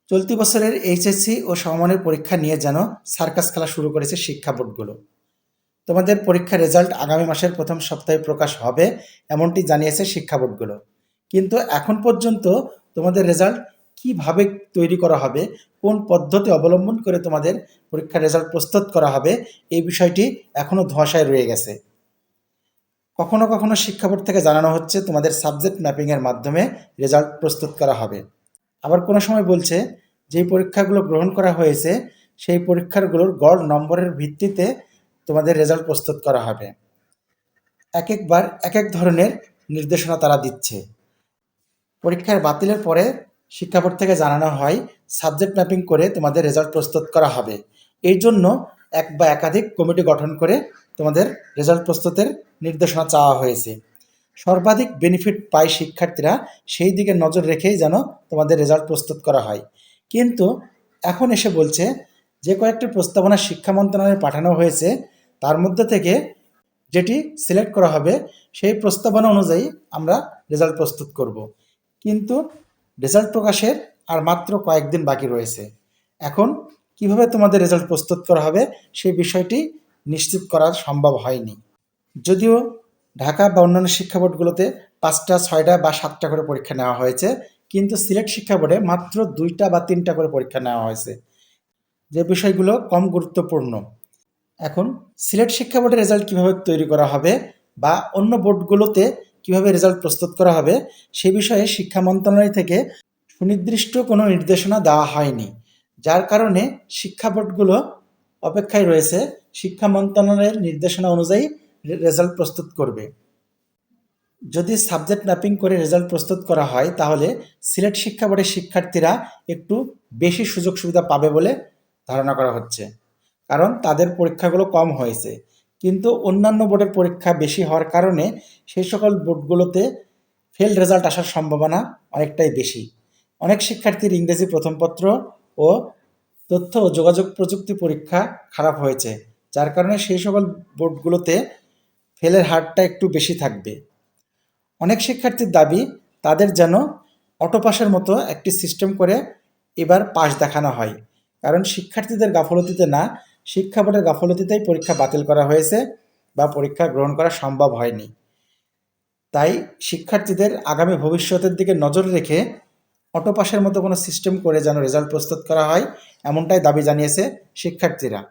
চলতি বছরের এইচএসসি ও সমমানের পরীক্ষা নিয়ে যেন সার্কাস খেলা শুরু করেছে শিক্ষা বোর্ডগুলো। তোমাদের পরীক্ষার রেজাল্ট আগামী মাসের প্রথম সপ্তাহে প্রকাশ হবে, এমনটি জানিয়েছে শিক্ষা বোর্ডগুলো। কিন্তু এখন পর্যন্ত তোমাদের রেজাল্ট কিভাবে তৈরি করা হবে, কোন পদ্ধতি অবলম্বন করে তোমাদের পরীক্ষার রেজাল্ট প্রস্তুত করা হবে, এই বিষয়টি এখনও ধোঁয়াশায় রয়ে গেছে। কখনো কখনো শিক্ষা বোর্ড থেকে জানানো হচ্ছে তোমাদের সাবজেক্ট ম্যাপিংয়ের মাধ্যমে রেজাল্ট প্রস্তুত করা হবে। আবার কোনো সময় বলছে যেই পরীক্ষাগুলো গ্রহণ করা হয়েছে সেই পরীক্ষাগুলোর গড় নম্বরের ভিত্তিতে তোমাদের রেজাল্ট প্রস্তুত করা হবে। এক একবার এক এক ধরনের নির্দেশনা তারা দিচ্ছে। পরীক্ষার বাতিলের পরে শিক্ষা বোর্ড থেকে জানানো হয় সাবজেক্ট ম্যাপিং করে তোমাদের রেজাল্ট প্রস্তুত করা হবে। এই জন্য এক বা একাধিক কমিটি গঠন করে তোমাদের রেজাল্ট প্রস্তুতের নির্দেশনা চাওয়া হয়েছে। সর্বাধিক বেনিফিট পায় শিক্ষার্থীরা, সেই দিকে নজর রেখেই যেন তোমাদের রেজাল্ট প্রস্তুত করা হয়। কিন্তু এখন এসে বলছে যে কয়েকটি প্রস্তাবনা শিক্ষা মন্ত্রণালয়ে পাঠানো হয়েছে, তার মধ্যে থেকে যেটি সিলেক্ট করা হবে সেই প্রস্তাবনা অনুযায়ী আমরা রেজাল্ট প্রস্তুত করব। কিন্তু রেজাল্ট প্রকাশের আর মাত্র কয়েকদিন বাকি রয়েছে। এখন কিভাবে তোমাদের রেজাল্ট প্রস্তুত করা হবে সেই বিষয়টি নিশ্চিত করা সম্ভব হয়নি। যদিও ঢাকা বা অন্যান্য শিক্ষা বোর্ডগুলোতে 5টা, 6টা বা 7টা করে পরীক্ষা নেওয়া হয়েছে, কিন্তু সিলেট শিক্ষা বোর্ডে মাত্র 2টা বা 3টা করে পরীক্ষা নেওয়া হয়েছে, যে বিষয়গুলো কম গুরুত্বপূর্ণ। এখন সিলেট শিক্ষা বোর্ডের রেজাল্ট কীভাবে তৈরি করা হবে বা অন্য বোর্ডগুলোতে কীভাবে রেজাল্ট প্রস্তুত করা হবে সে বিষয়ে শিক্ষা মন্ত্রণালয় থেকে সুনির্দিষ্ট কোনো নির্দেশনা দেওয়া হয়নি, যার কারণে শিক্ষা বোর্ডগুলো অপেক্ষায় রয়েছে শিক্ষা মন্ত্রণালয়ের নির্দেশনা অনুযায়ী রেজাল্ট প্রস্তুত করবে। যদি সাবজেক্ট ম্যাপিং করে রেজাল্ট প্রস্তুত করা হয় তাহলে সিলেট শিক্ষা বোর্ডের শিক্ষার্থীরা একটু বেশি সুযোগ সুবিধা পাবে বলে ধারণা করা হচ্ছে, কারণ তাদের পরীক্ষাগুলো কম হয়েছে। কিন্তু অন্যান্য বোর্ডের পরীক্ষা বেশি হওয়ার কারণে সেই সকল বোর্ডগুলোতে ফেল রেজাল্ট আসার সম্ভাবনা অনেকটাই বেশি। অনেক শিক্ষার্থীর ইংরেজি প্রথম পত্র ও তথ্য ও যোগাযোগ প্রযুক্তি পরীক্ষা খারাপ হয়েছে, যার কারণে সেই সকল বোর্ডগুলোতে ফেলের হারটা একটু বেশি থাকবে। অনেক শিক্ষার্থীর দাবি তাদের যেন অটো পাসের মতো একটি সিস্টেম করে এবার পাস দেখানো হয়, কারণ শিক্ষার্থীদের গাফলতিতে না, শিক্ষা বোর্ডের গাফলতিতেই পরীক্ষা বাতিল করা হয়েছে বা পরীক্ষা গ্রহণ করা সম্ভব হয়নি। তাই শিক্ষার্থীদের আগামী ভবিষ্যতের দিকে নজর রেখে অটো পাসের মতো কোনো সিস্টেম করে যেন রেজাল্ট প্রস্তুত করা হয়, এমনটাই দাবি জানিয়েছে শিক্ষার্থীরা।